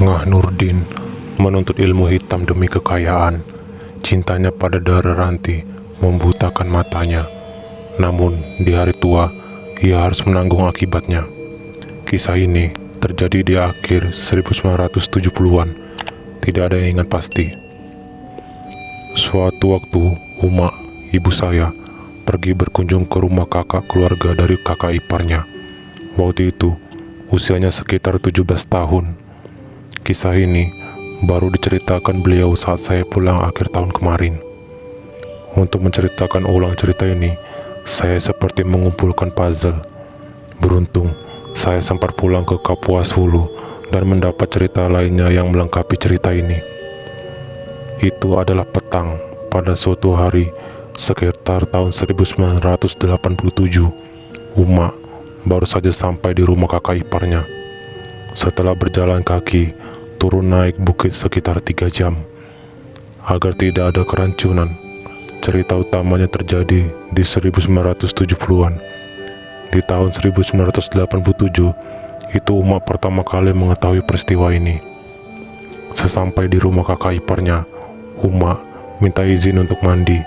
Ngah Nurdin menuntut ilmu hitam demi kekayaan. Cintanya pada Dara Ranti membutakan matanya. Namun di hari tua, ia harus menanggung akibatnya. Kisah ini terjadi di akhir 1970-an. Tidak ada yang ingat pasti. Suatu waktu, Uma, ibu saya, pergi berkunjung ke rumah kakak keluarga dari kakak iparnya. Waktu itu, usianya sekitar 17 tahun. Kisah ini baru diceritakan beliau saat saya pulang akhir tahun kemarin. Untuk menceritakan ulang cerita ini, saya seperti mengumpulkan puzzle. Beruntung, saya sempat pulang ke Kapuas Hulu dan mendapat cerita lainnya yang melengkapi cerita ini. Itu adalah petang pada suatu hari sekitar tahun 1987. Uma baru saja sampai di rumah kakak iparnya. Setelah berjalan kaki, turun naik bukit sekitar 3 jam. Agar tidak ada kerancunan, cerita utamanya terjadi di 1970-an. Di tahun 1987, itu Uma pertama kali mengetahui peristiwa ini. Sesampai di rumah kakak iparnya, Uma minta izin untuk mandi.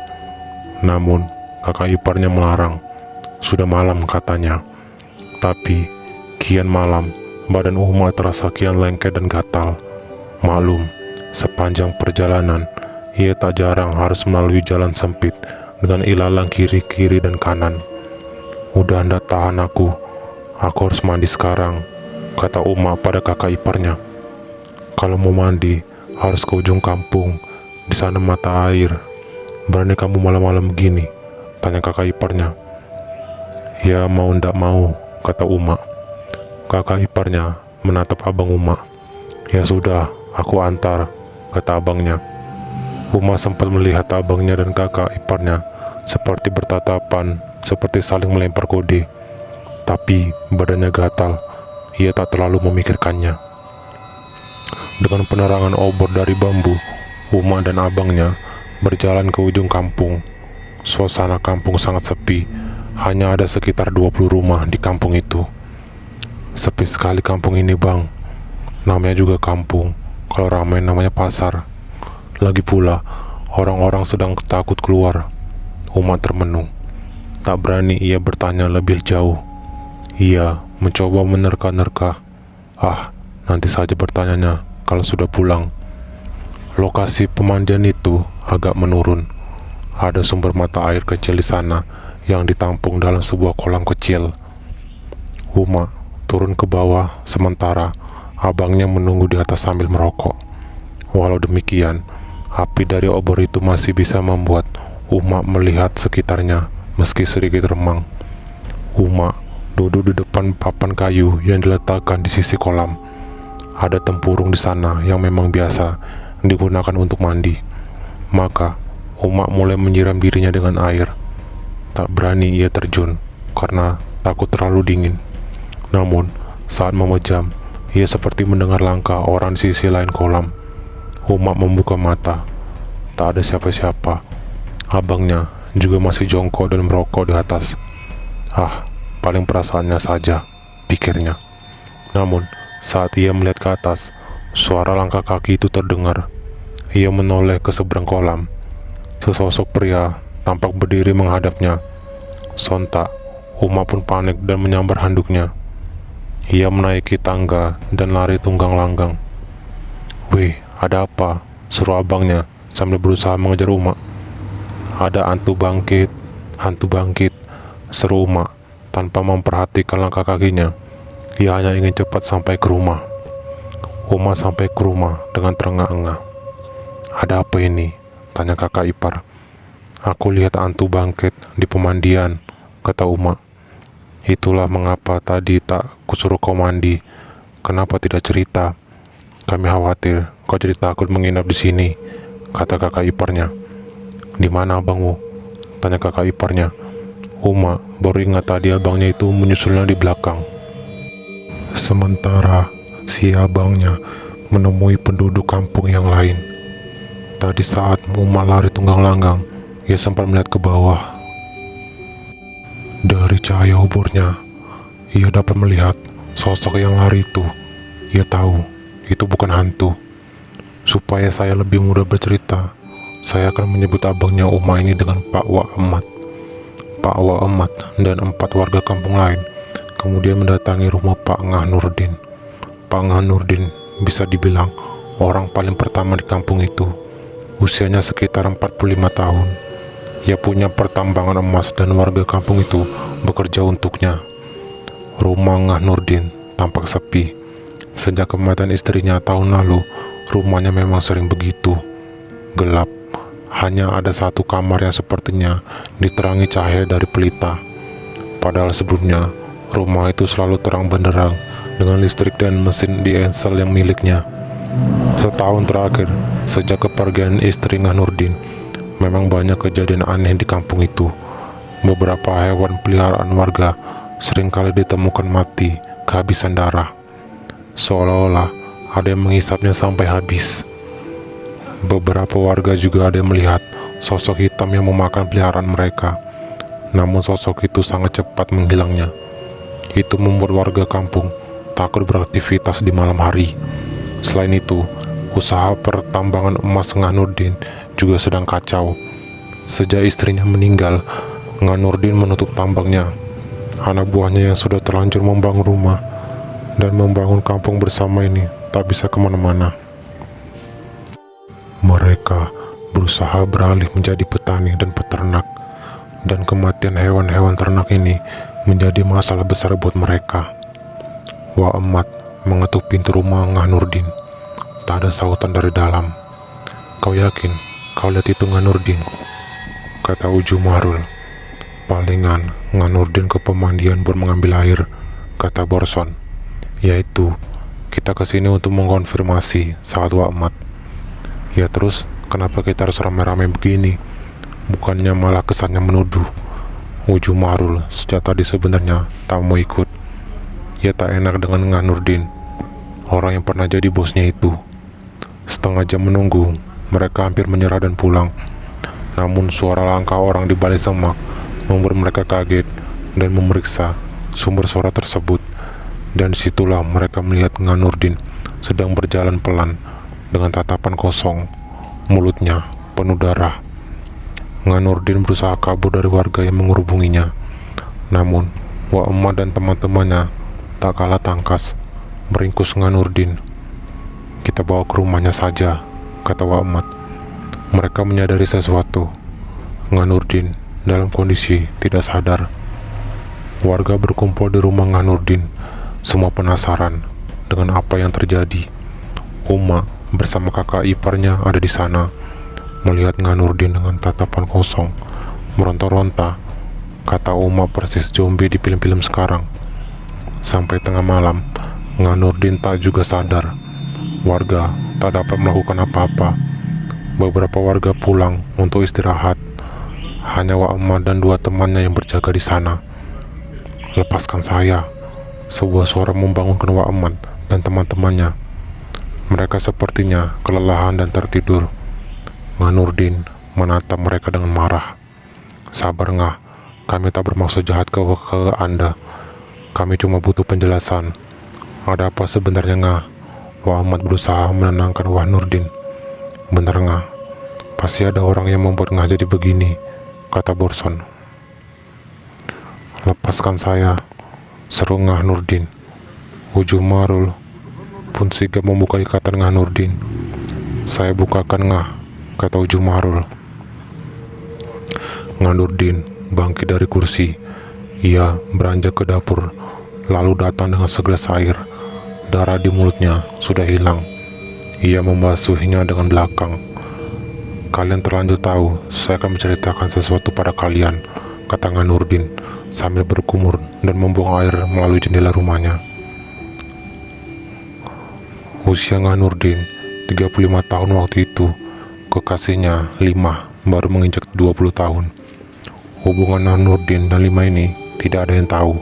Namun, kakak iparnya melarang. Sudah malam katanya. Tapi, kian malam, badan Uma terasa kian lengket dan gatal. Maklum, sepanjang perjalanan, ia tak jarang harus melalui jalan sempit dengan ilalang kiri dan kanan. Udah ndak tahan aku harus mandi sekarang, kata Uma pada kakak iparnya. Kalau mau mandi, harus ke ujung kampung, di sana mata air. Berani kamu malam-malam begini? Tanya kakak iparnya. Ya mau ndak mau, kata Uma. Kakak iparnya menatap abang Uma. Ya sudah, aku antar, kata abangnya. Uma sempat melihat abangnya dan kakak iparnya seperti bertatapan, seperti saling melempar kode. Tapi badannya gatal, ia tak terlalu memikirkannya. Dengan penerangan obor dari bambu, Uma dan abangnya berjalan ke ujung kampung. Suasana kampung sangat sepi, hanya ada sekitar 20 rumah di kampung itu. Sepi sekali kampung ini bang. Namanya juga kampung, kalau ramai namanya pasar. Lagi pula, orang-orang sedang takut keluar. Uma termenung. Tak berani ia bertanya lebih jauh. Ia mencoba menerka-nerka. Nanti saja bertanyanya kalau sudah pulang. Lokasi pemandian itu agak menurun. Ada sumber mata air kecil di sana yang ditampung dalam sebuah kolam kecil. Uma turun ke bawah, sementara abangnya menunggu di atas sambil merokok. Walau demikian, api dari obor itu masih bisa membuat Uma melihat sekitarnya meski sedikit remang. Uma duduk di depan papan kayu yang diletakkan di sisi kolam. Ada tempurung di sana yang memang biasa digunakan untuk mandi. Maka Uma mulai menyiram dirinya dengan air. Tak berani ia terjun karena takut terlalu dingin. Namun, saat memejam, ia seperti mendengar langkah orang di sisi lain kolam. Uma membuka mata. Tak ada siapa-siapa. Abangnya juga masih jongkok dan merokok di atas. Paling perasaannya saja, pikirnya. Namun, saat ia melihat ke atas, suara langkah kaki itu terdengar. Ia menoleh ke seberang kolam. Sesosok pria tampak berdiri menghadapnya. Sontak, Uma pun panik dan menyambar handuknya. Ia menaiki tangga dan lari tunggang langgang. Wih, ada apa? Seru abangnya sambil berusaha mengejar Uma. Ada hantu bangkit, seru Uma tanpa memperhatikan langkah kakinya. Ia hanya ingin cepat sampai ke rumah. Uma sampai ke rumah dengan terengah-engah. Ada apa ini? Tanya kakak ipar. Aku lihat hantu bangkit di pemandian, kata Uma. Itulah mengapa tadi tak kusuruh kau mandi. Kenapa tidak cerita? Kami khawatir kau jadi takut menginap di sini, kata kakak iparnya. Di mana abangmu? Tanya kakak iparnya. Uma baru ingat tadi abangnya itu menyusulnya di belakang. Sementara si abangnya menemui penduduk kampung yang lain. Tadi saat Uma lari tunggang langgang, ia sempat melihat ke bawah. Dari cahaya obornya, ia dapat melihat sosok yang lari itu. Ia tahu itu bukan hantu. Supaya saya lebih mudah bercerita, saya akan menyebut abangnya Uma ini dengan Pak Wak Emat. Pak Wak Emat dan 4 warga kampung lain kemudian mendatangi rumah Pak Ngah Nurdin. Pak Ngah Nurdin bisa dibilang orang paling pertama di kampung itu. Usianya sekitar 45 tahun. Ia punya pertambangan emas dan warga kampung itu bekerja untuknya. Rumah Ngah Nurdin tampak sepi. Sejak kematian istrinya tahun lalu, rumahnya memang sering begitu gelap. Hanya ada satu kamar yang sepertinya diterangi cahaya dari pelita. Padahal sebelumnya, rumah itu selalu terang benderang dengan listrik dan mesin diesel yang miliknya. Setahun terakhir, sejak kepergian istri Ngah Nurdin, memang banyak kejadian aneh di kampung itu. Beberapa hewan peliharaan warga seringkali ditemukan mati kehabisan darah, seolah-olah ada yang menghisapnya sampai habis. Beberapa warga juga ada yang melihat sosok hitam yang memakan peliharaan mereka. Namun sosok itu sangat cepat menghilangnya. Itu membuat warga kampung takut beraktivitas di malam hari. Selain itu, usaha pertambangan emas Ngah Nurdin juga sedang kacau. Sejak istrinya meninggal, Ngah Nurdin menutup tambangnya. Anak buahnya yang sudah terlanjur membangun rumah dan membangun kampung bersama ini tak bisa kemana-mana. Mereka berusaha beralih menjadi petani dan peternak, dan kematian hewan-hewan ternak ini menjadi masalah besar buat mereka. Wak Emat mengetuk pintu rumah Ngah Nurdin. Tak ada sautan dari dalam. "Kau yakin kau lihat itu Ngah Nurdin?" kata Uju Mahrul. "Palingan Ngah Nurdin ke pemandian buat mengambil air," kata Borson. "Yaitu, kita kesini untuk mengkonfirmasi," saat Wak Emat. "Ya terus, kenapa kita harus ramai-ramai begini? Bukannya malah kesannya menuduh." Uju Mahrul sejak tadi sebenarnya tak mau ikut. Ia tak enak dengan Ngah Nurdin, orang yang pernah jadi bosnya itu. Setengah jam menunggu, mereka hampir menyerah dan pulang. Namun suara langkah orang di balik semak membuat mereka kaget dan memeriksa sumber suara tersebut. Dan disitulah mereka melihat Ngah Nurdin sedang berjalan pelan dengan tatapan kosong, mulutnya penuh darah. Ngah Nurdin berusaha kabur dari warga yang mengerubunginya. Namun, Wak Emat dan teman-temannya tak kalah tangkas meringkus Ngah Nurdin. "Kita bawa ke rumahnya saja," kata Wak Emat. Mereka menyadari sesuatu. Ngah Nurdin dalam kondisi tidak sadar. Warga berkumpul di rumah Ngah Nurdin. Semua penasaran dengan apa yang terjadi. Uma bersama kakak iparnya ada di sana. Melihat Ngah Nurdin dengan tatapan kosong, meronta-ronta, kata Uma persis zombie di film-film sekarang. Sampai tengah malam, Ngah Nurdin tak juga sadar. Warga tak dapat melakukan apa-apa. Beberapa warga pulang untuk istirahat. Hanya Wak Emat dan 2 temannya yang berjaga di sana. "Lepaskan saya," sebuah suara membangunkan Wak Emat dan teman-temannya. Mereka sepertinya kelelahan dan tertidur. Ngah Nurdin menatap mereka dengan marah. "Sabar Ngah, kami tak bermaksud jahat ke Anda. Kami cuma butuh penjelasan. Ada apa sebenarnya Ngah?" Wak Emat berusaha menenangkan Ngah Nurdin. "Benar Ngah, pasti ada orang yang membuat Ngah jadi begini," kata Borson. "Lepaskan saya," seru Ngah Nurdin. Uju Mahrul pun sigap membuka ikatan Ngah Nurdin. "Saya bukakan Ngah," kata Uju Mahrul. Ngah Nurdin bangkit dari kursi. Ia beranjak ke dapur, lalu datang dengan segelas air. Darah di mulutnya sudah hilang. Ia membasuhnya dengan belakang. "Kalian terlanjur tahu saya akan menceritakan sesuatu pada kalian," kata Ngah Nurdin sambil berkumur dan membuang air melalui jendela rumahnya. Usia Ngah Nurdin 35 tahun waktu itu. Kekasihnya Limah baru menginjak 20 tahun. Hubungan Ngah Nurdin dan Limah ini tidak ada yang tahu.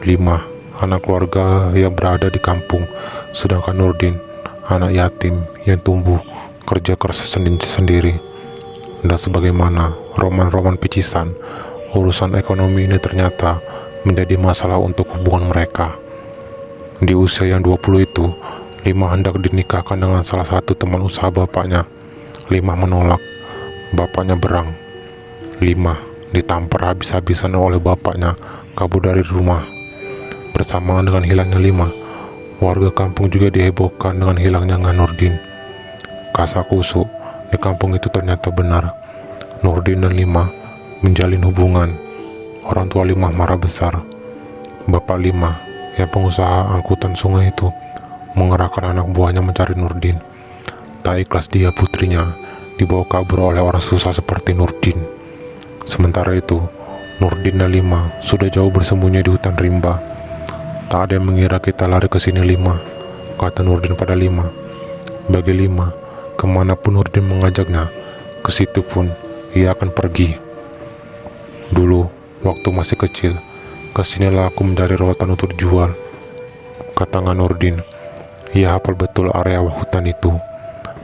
Limah anak keluarga yang berada di kampung, sedangkan Nurdin anak yatim yang tumbuh kerja keras sendiri. Dan sebagaimana roman-roman picisan, urusan ekonomi ini ternyata menjadi masalah untuk hubungan mereka. Di usia yang 20 itu, Lima hendak dinikahkan dengan salah satu teman usaha bapaknya. Lima menolak. Bapaknya berang. Lima ditampar habis-habisan oleh bapaknya, kabur dari rumah. Bersamaan dengan hilangnya Lima, warga kampung juga dihebohkan dengan hilangnya Nurdin. Kasakusuk di kampung itu ternyata benar. Nurdin dan Lima menjalin hubungan. Orang tua Lima marah besar. Bapak Lima, yang pengusaha angkutan sungai itu, mengerahkan anak buahnya mencari Nurdin. Tak ikhlas dia putrinya dibawa kabur oleh orang susah seperti Nurdin. Sementara itu, Nurdin dan Lima sudah jauh bersembunyi di hutan rimba. Tak ada yang mengira kita lari ke sini Lima, kata Nurdin pada Lima. Bagi Lima, kemanapun Nurdin mengajaknya, ke situ pun ia akan pergi. Dulu, waktu masih kecil, kesinilah aku mencari rotan untuk dijual, kata Nurdin. Ia hafal betul area hutan itu,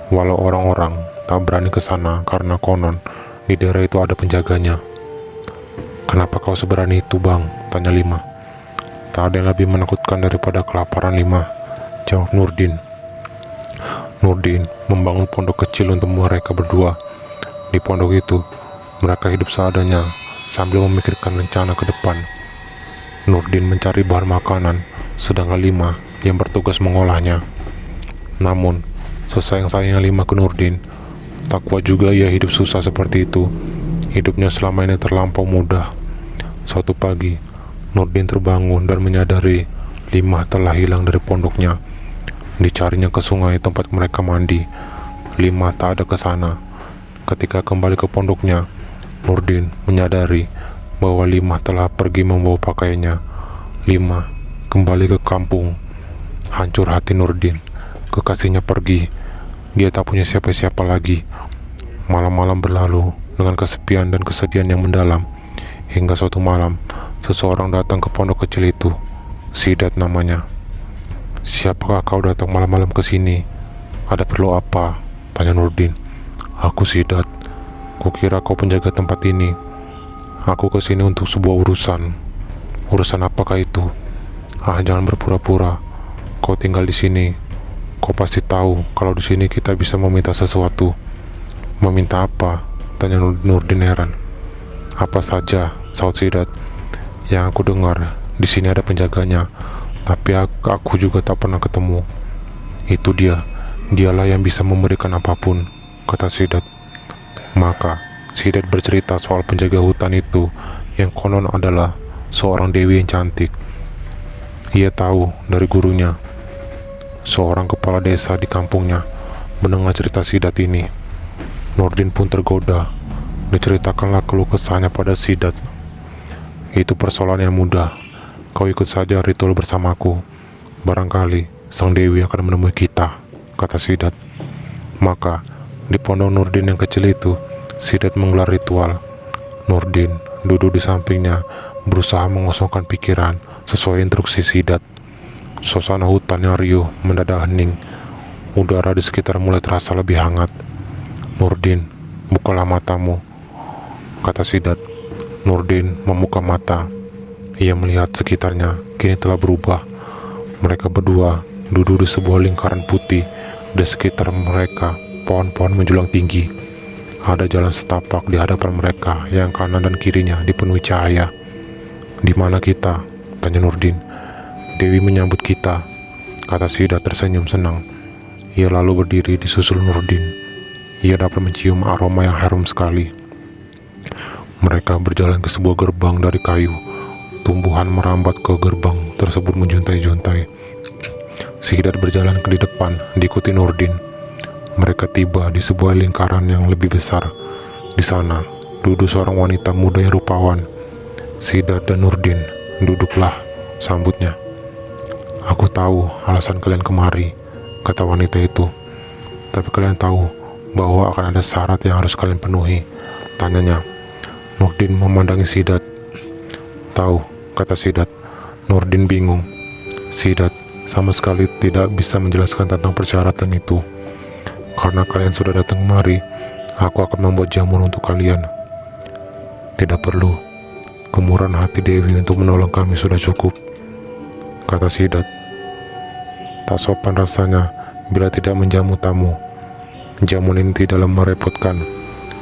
walau orang-orang tak berani ke sana karena konon di daerah itu ada penjaganya. Kenapa kau seberani itu, Bang? Tanya Lima. Tak ada yang lebih menakutkan daripada kelaparan, Lima, jawab Nurdin. Nurdin membangun pondok kecil untuk mereka berdua. Di pondok itu, mereka hidup seadanya sambil memikirkan rencana ke depan. Nurdin mencari bahan makanan, sedangkan Lima yang bertugas mengolahnya. Namun, sesayang-sayangnya Lima ke Nurdin, tak kuat juga ia hidup susah seperti itu. Hidupnya selama ini terlampau mudah. Suatu pagi, Nurdin terbangun dan menyadari Lima telah hilang dari pondoknya. Dicarinya ke sungai tempat mereka mandi. Lima tak ada ke sana. Ketika kembali ke pondoknya, Nurdin menyadari bahwa Lima telah pergi membawa pakaiannya. Lima kembali ke kampung. Hancur hati Nurdin. Kekasihnya pergi. Dia tak punya siapa-siapa lagi. Malam-malam berlalu dengan kesepian dan kesedihan yang mendalam. Hingga suatu malam, seseorang datang ke pondok kecil itu. Sidat namanya. Siapakah kau datang malam-malam ke sini? Ada perlu apa? Tanya Nurdin. Aku Sidat. Kukira kau penjaga tempat ini. Aku ke sini untuk sebuah urusan. Urusan apakah itu? Jangan berpura-pura. Kau tinggal di sini. Kau pasti tahu kalau di sini kita bisa meminta sesuatu. Meminta apa? Tanya Nurdin heran. Apa saja, saut Sidat. Yang aku dengar, di sini ada penjaganya, tapi aku juga tak pernah ketemu. Itu dia. Dialah yang bisa memberikan apapun, kata Sidat. Maka Sidat bercerita soal penjaga hutan itu yang konon adalah seorang dewi yang cantik. Ia tahu dari gurunya, seorang kepala desa di kampungnya. Mendengar cerita Sidat ini, Nurdin pun tergoda. Diceritakanlah keluh kesahnya pada Sidat. Itu persoalan yang mudah. Kau ikut saja ritual bersamaku. Barangkali sang dewi akan menemui kita, kata Sidat. Maka di pondok Nurdin yang kecil itu, Sidat menggelar ritual. Nurdin duduk di sampingnya, berusaha mengosongkan pikiran sesuai instruksi Sidat. Suasana hutan yang riuh mendadak hening. Udara di sekitar mulai terasa lebih hangat. Nurdin, bukalah matamu, kata Sidat. Nurdin membuka mata. Ia melihat sekitarnya kini telah berubah. Mereka berdua duduk di sebuah lingkaran putih. Di sekitar mereka pohon-pohon menjulang tinggi. Ada jalan setapak di hadapan mereka yang kanan dan kirinya dipenuhi cahaya. Di mana kita? Tanya Nurdin. Dewi menyambut kita, kata Sidat tersenyum senang. Ia lalu berdiri disusul Nurdin. Ia dapat mencium aroma yang harum sekali. Mereka berjalan ke sebuah gerbang dari kayu. Tumbuhan merambat ke gerbang tersebut menjuntai-juntai. Sidat berjalan ke di depan, diikuti Nurdin. Mereka tiba di sebuah lingkaran yang lebih besar. Di sana duduk seorang wanita muda yang rupawan. Sidat dan Nurdin, duduklah, sambutnya. Aku tahu alasan kalian kemari, kata wanita itu. Tapi kalian tahu bahwa akan ada syarat yang harus kalian penuhi, tanyanya. Nurdin memandangi Sidat. Tahu, kata Sidat. Nurdin bingung. Sidat sama sekali tidak bisa menjelaskan tentang persyaratan itu. Karena kalian sudah datang kemari, aku akan membuat jamuan untuk kalian. Tidak perlu. Kemurahan hati Dewi untuk menolong kami sudah cukup, kata Sidat. Tak sopan rasanya bila tidak menjamu tamu. Jamuan ini tidaklah merepotkan.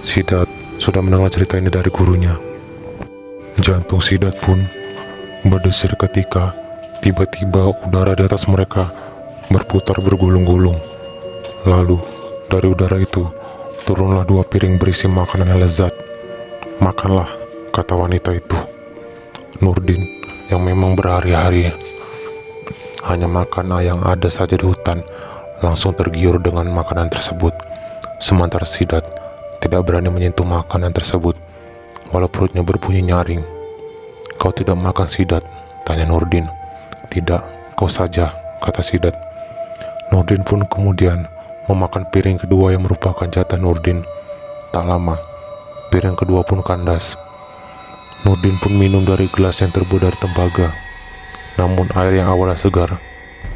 Sidat sudah mendengar cerita ini dari gurunya. Jantung Sidat pun berdesir ketika tiba-tiba udara di atas mereka berputar bergulung-gulung. Lalu dari udara itu turunlah 2 piring berisi makanan yang lezat. Makanlah, kata wanita itu. Nurdin yang memang berhari-hari hanya makan yang ada saja di hutan langsung tergiur dengan makanan tersebut. Sementara Sidat tidak berani menyentuh makanan tersebut walau perutnya berbunyi nyaring. Kau tidak makan, Sidat? Tanya Nurdin. Tidak, kau saja, kata Sidat. Nurdin pun kemudian memakan piring kedua yang merupakan jatah Nurdin. Tak lama, piring kedua pun kandas. Nurdin pun minum dari gelas yang terbuat dari tembaga. Namun air yang awalnya segar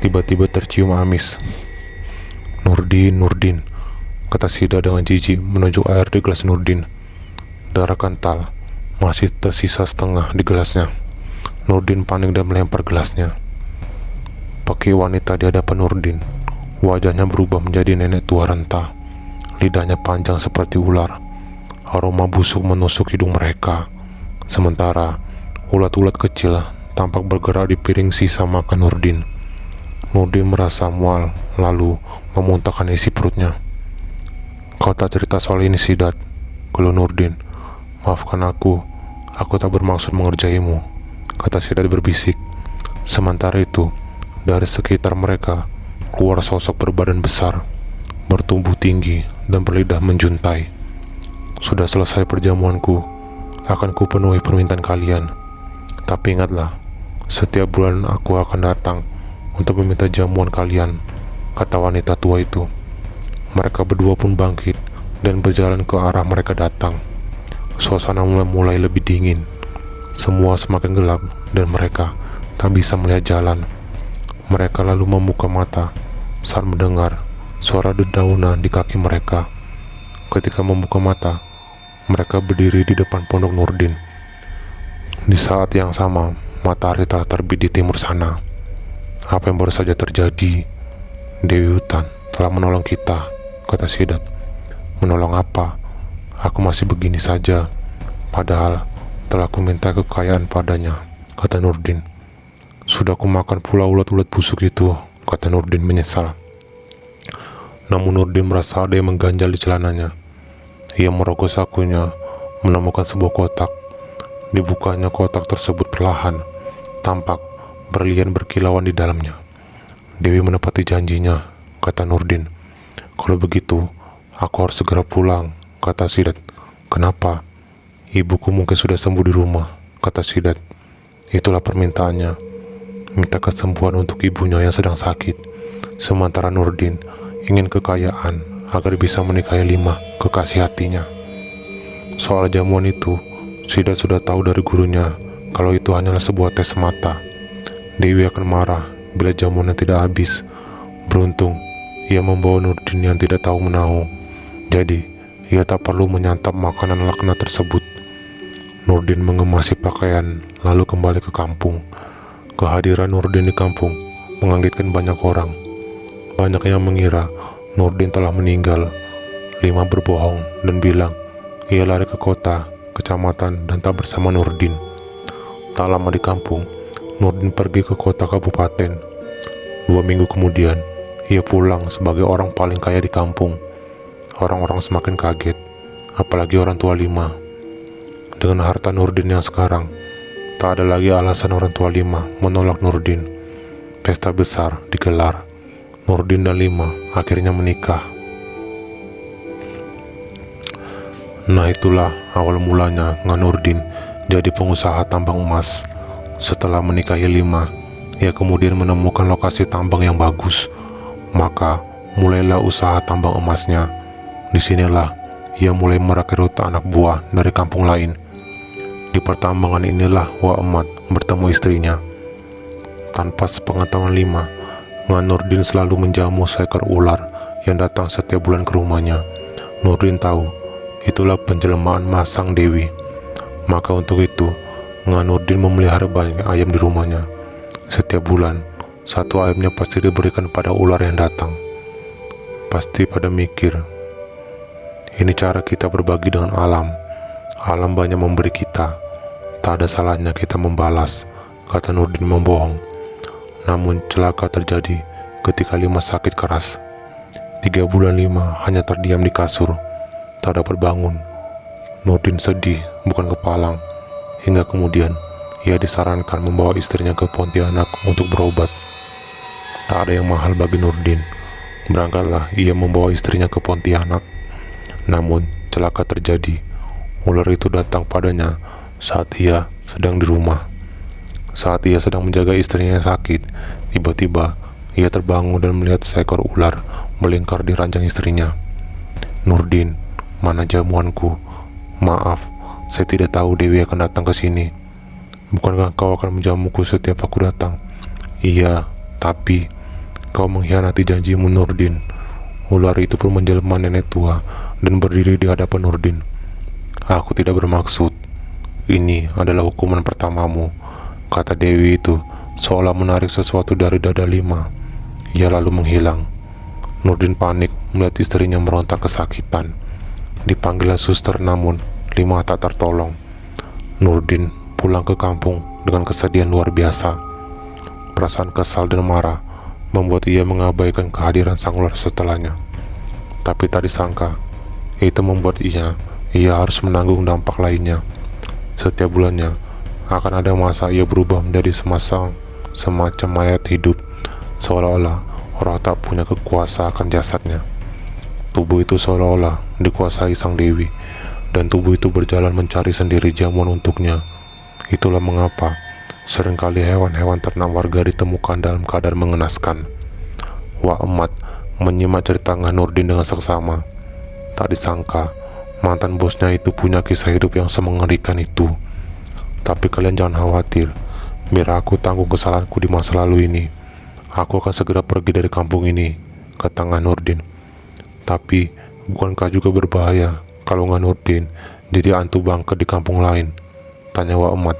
tiba-tiba tercium amis. Nurdin, kata Sidat dengan jijik menunjuk air di gelas Nurdin. Darah kental masih tersisa setengah di gelasnya. Nurdin panik dan melempar gelasnya. Pakai wanita di hadapan Nurdin, wajahnya berubah menjadi nenek tua renta. Lidahnya panjang seperti ular. Aroma busuk menusuk hidung mereka. Sementara ulat-ulat kecil tampak bergerak di piring sisa makan Nurdin. Nurdin merasa mual lalu memuntahkan isi perutnya. Kau tak cerita soal ini, Sidat, keluh Nurdin. Maafkan aku tak bermaksud mengerjaimu, kata Sidat berbisik. Sementara itu, dari sekitar mereka keluar sosok berbadan besar, bertubuh tinggi dan berlidah menjuntai. Sudah selesai perjamuanku, akan kupenuhi permintaan kalian. Tapi ingatlah, setiap bulan aku akan datang untuk meminta jamuan kalian, kata wanita tua itu. Mereka berdua pun bangkit dan berjalan ke arah mereka datang. Suasana mulai lebih dingin. Semua semakin gelap dan mereka tak bisa melihat jalan. Mereka lalu membuka mata saat mendengar suara dedaunan di kaki mereka. Ketika membuka mata, mereka berdiri di depan pondok Nurdin. Di saat yang sama, matahari telah terbit di timur sana. Apa yang baru saja terjadi? Dewi Hutan telah menolong kita, kata Sidat. Menolong apa? Aku masih begini saja. Padahal telah ku minta kekayaan padanya, kata Nurdin. Sudah ku makan pula ulat-ulat busuk itu, kata Nurdin menyesal. Namun Nurdin merasa ada yang mengganjal di celananya. Ia merogoh sakunya, menemukan sebuah kotak. Dibukanya kotak tersebut perlahan, tampak berlian berkilauan di dalamnya. Dewi menepati janjinya, kata Nurdin. Kalau begitu, aku harus segera pulang, kata Sidat. Kenapa? Ibuku mungkin sudah sembuh di rumah, kata Sidat. Itulah permintaannya, minta kesembuhan untuk ibunya yang sedang sakit. Sementara Nurdin ingin kekayaan agar bisa menikahi 5 kekasih hatinya. Soal jamuan itu, Sidat sudah tahu dari gurunya kalau itu hanyalah sebuah tes semata. Dewi akan marah bila jamuannya tidak habis. Beruntung, ia membawa Nurdin yang tidak tahu menahu. Jadi, ia tak perlu menyantap makanan laknat tersebut. Nurdin mengemasi pakaian lalu kembali ke kampung. Kehadiran Nurdin di kampung mengagetkan banyak orang. Banyak yang mengira Nurdin telah meninggal. 5 berbohong dan bilang ia lari ke kota, kecamatan dan tak bersama Nurdin. Tak lama di kampung, Nurdin pergi ke kota kabupaten. 2 minggu kemudian, ia pulang sebagai orang paling kaya di kampung. Orang-orang semakin kaget, apalagi orang tua 5. Dengan harta Nurdin yang sekarang, tak ada lagi alasan orang tua 5 menolak Nurdin. Pesta besar digelar. Nurdin dan 5 akhirnya menikah. Nah, itulah awal mulanya Nurdin jadi pengusaha tambang emas. Setelah menikahi 5, ia kemudian menemukan lokasi tambang yang bagus. Maka mulailah usaha tambang emasnya. Disinilah ia mulai merekrut anak buah dari kampung lain. Di pertambangan inilah Wak Emat bertemu istrinya. Tanpa sepengetahuan 5, Nurdin selalu menjamu seekor ular yang datang setiap bulan ke rumahnya. Nurdin tahu itulah penjelmaan masang Dewi. Maka untuk itu, Nurdin memelihara banyak ayam di rumahnya. Setiap bulan, Satu aibnya pasti diberikan pada ular yang datang. Pasti pada mikir, ini cara kita berbagi dengan alam. Alam banyak memberi kita, tak ada salahnya kita membalas, kata Nurdin membohong. Namun celaka terjadi ketika Lima sakit keras. 3 bulan Lima hanya terdiam di kasur, tak dapat bangun. Nurdin sedih bukan kepalang, hingga kemudian ia disarankan membawa istrinya ke Pontianak untuk berobat. Tak ada yang mahal bagi Nurdin. Berangkatlah ia membawa istrinya ke Pontianak. Namun celaka terjadi. Ular itu datang padanya saat ia sedang di rumah. Saat ia sedang menjaga istrinya yang sakit, tiba-tiba ia terbangun dan melihat seekor ular melingkar di ranjang istrinya. Nurdin, mana jamuanku? Maaf, saya tidak tahu Dewi akan datang ke sini. Bukankah kau akan menjamuku setiap aku datang? Iya, tapi kau mengkhianati janjimu, Nurdin. Ular itu pun menjelma nenek tua dan berdiri di hadapan Nurdin. Aku tidak bermaksud. Ini adalah hukuman pertamamu, kata Dewi itu seolah menarik sesuatu dari dada Lima. Ia lalu menghilang. Nurdin panik melihat istrinya merontak kesakitan. Dipanggilnya suster, namun Lima tak tertolong. Nurdin pulang ke kampung dengan kesedihan luar biasa. Perasaan kesal dan marah membuat ia mengabaikan kehadiran sang ular setelahnya. Tapi tak disangka, itu membuat ia harus menanggung dampak lainnya. Setiap bulannya akan ada masa ia berubah menjadi semacam mayat hidup, seolah-olah orang tak punya kekuasaan akan jasadnya. Tubuh itu seolah-olah dikuasai sang dewi, dan tubuh itu berjalan mencari sendiri jamuan untuknya. Itulah mengapa seringkali hewan-hewan ternak warga ditemukan dalam keadaan mengenaskan. Wak Emat menyimak cerita Ngah Nurdin dengan seksama. Tak disangka mantan bosnya itu punya kisah hidup yang semengerikan itu. Tapi kalian jangan khawatir, biar aku tanggung kesalahanku di masa lalu ini. Aku akan segera pergi dari kampung ini, kata Ngah Nurdin. Tapi bukankah juga berbahaya kalau Ngah Nurdin jadi hantu bangke di kampung lain? Tanya Wak Emat.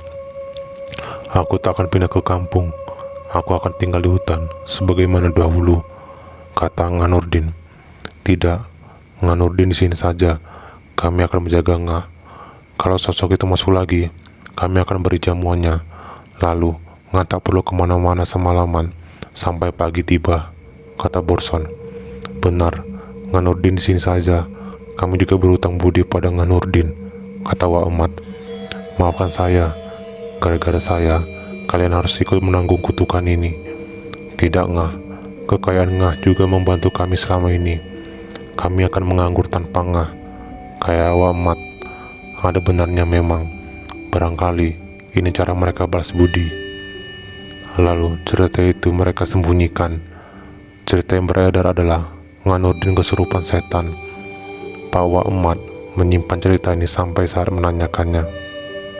Aku tak akan pindah ke kampung. Aku akan tinggal di hutan sebagaimana dahulu, kata Ngah Nurdin. Tidak, Ngah Nurdin di sini saja. Kami akan menjaga Ngah. Kalau sosok itu masuk lagi, kami akan beri jamuannya. Lalu Ngah tak perlu kemana-mana semalaman sampai pagi tiba, kata Borson. Benar, Ngah Nurdin di sini saja. Kami juga berhutang budi pada Ngah Nurdin, kata Wak Emat. Maafkan saya. Gara-gara saya, kalian harus ikut menanggung kutukan ini. Tidak, Ngah. Kekayaan Ngah juga membantu kami selama ini. Kami akan menganggur tanpa Ngah. Kayak Wak Emat, ada benarnya memang. Barangkali ini cara mereka balas budi. Lalu cerita itu mereka sembunyikan. Cerita yang beredar adalah Ngah Nurdin kesurupan setan. Pak Wak Emat menyimpan cerita ini sampai saat menanyakannya.